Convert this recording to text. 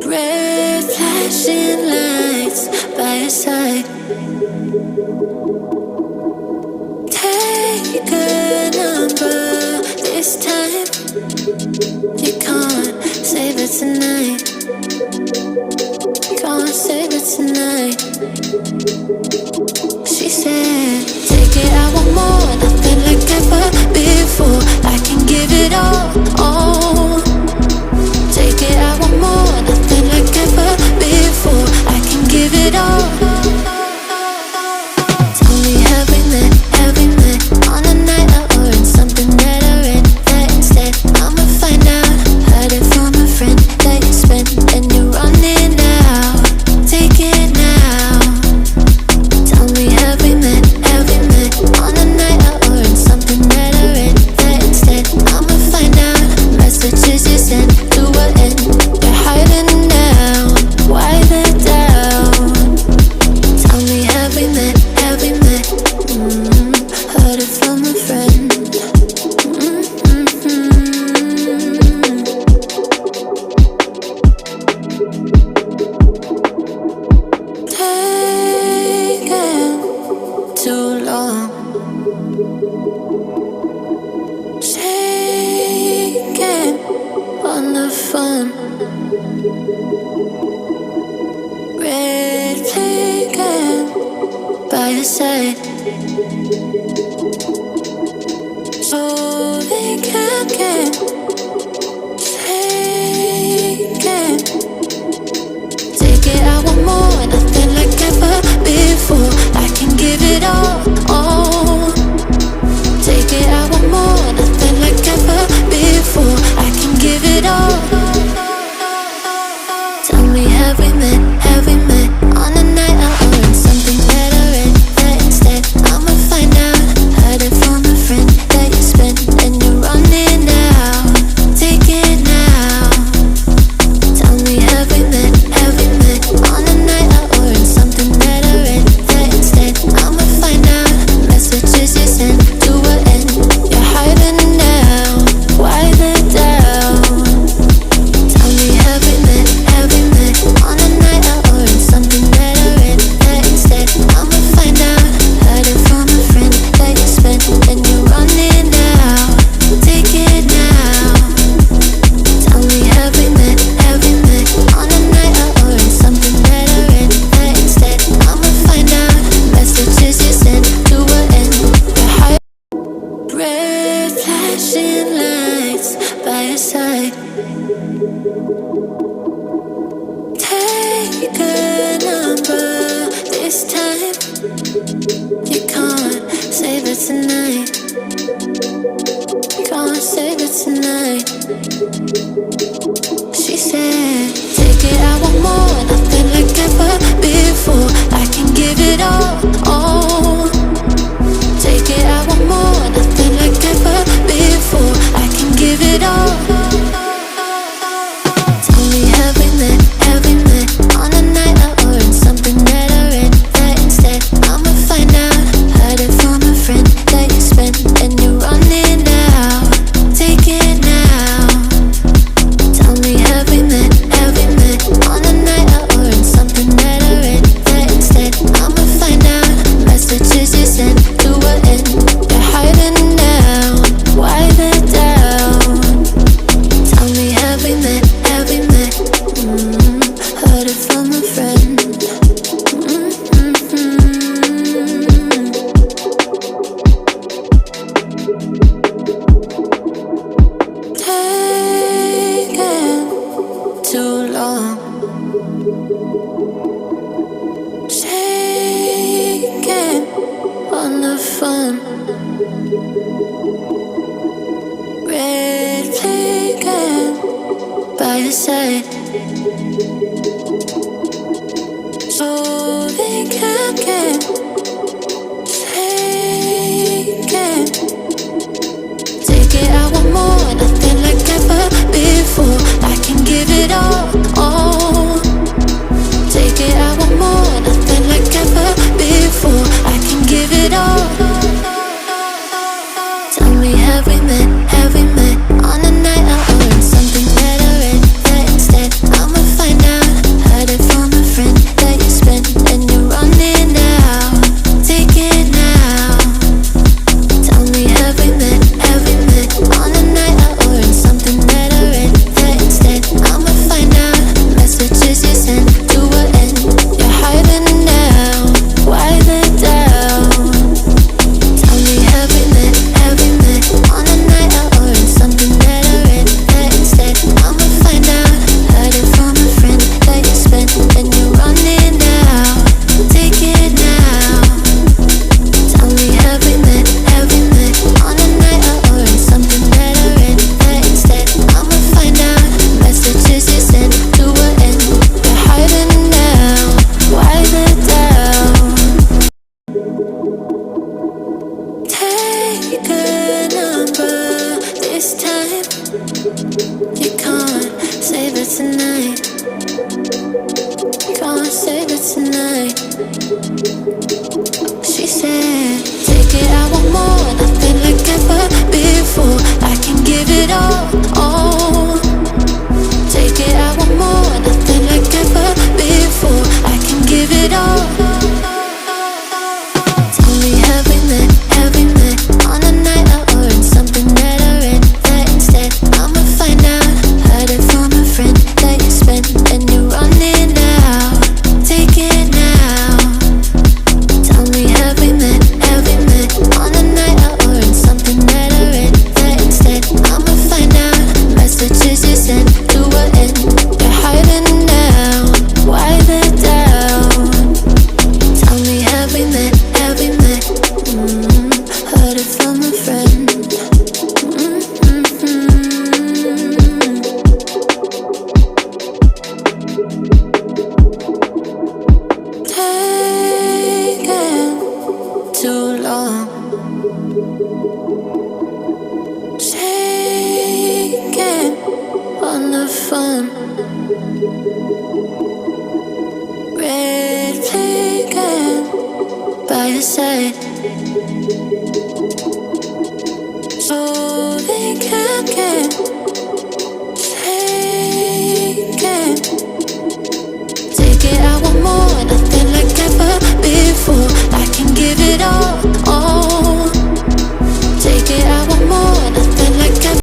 Red flashing lights by your side. Take a number this time. You can't save it tonight. Can't save it tonight. She said, take it, I want more, nothing like ever before. I can give it all. Take it, I want more, nothing like ever before. I can give it all. Tell me, have we met on a night out or in something that I read? That instead, I'ma find out. Heard it from a friend that you spent and you're running out. Take it now. Tell me, have we met on a night out or in something that I read? That instead, I'ma find out. Messages you sent to an end. You're hiding now. Why the doubt? Tell me, have we met? Heard it from a friend. Taking too long. Shaking on the phone. Red flagging by your side. So they can't get taken. Take it, I want more, nothing like ever before. I can give it all. Take it, I want more, nothing like ever before. I can give it all. Tell me, have we met on a night out or in something that I read? That instead, I'ma find out. Heard it from a friend that you spent and you're running out. Take it now. Tell me, have we met on a night out or in something that I read? That instead, I'ma find out. Messages you sent to an end. You're hiding now. Why the doubt? Tell me, have we met on a night out or in something that I read? That instead, I'ma find out. Heard it from a friend that you spent and you're running out. Take it now. Tell me, have we met on a night out or in something that I read? That instead, I'ma find out. Messages you sent to an end. You're high. Red flashing lights by your side. Take a number this time. You can't save it tonight. Can't save it tonight. She said, take it, I want more, nothing like ever before. I can give it all. Take it, I want more, nothing like ever before. I can give it all. Tell me, have we met on a night out or in something that I read? That instead, I'ma find out. Heard it from a friend that you spent and you're running out. Take it now. Tell me, have we met on a night out or in something that I read? That instead, I'ma find out. Messages you sent to an end. You're hiding now. Why the doubt? Tell me, have we met? Heard it from a friend. Taking too long. Shaking on the phone. Red flagging by your side. So they can't get taken. Take it, I want more, nothing like ever before. I can give it all. Take it, I want more, nothing like ever before. I can give it all. Tell me, have we met on a night out or in She said, take it, I want more, nothing like ever before. I can give it all. Take it, I want more, nothing like ever before. I can give it all. Tell me, have we met on a night out or in something that I read? That instead, I'ma find out. Heard it from a friend that you spent and you're running out. Take it now. Tell me, have we met on a night out or in something that I read? That instead, I'ma find out. Messages you sent to an end. You're hiding now. Why the doubt? Tell me, have we met? Heard it from a friend. Taking too long. Shaking on the phone. Red flagging by your side.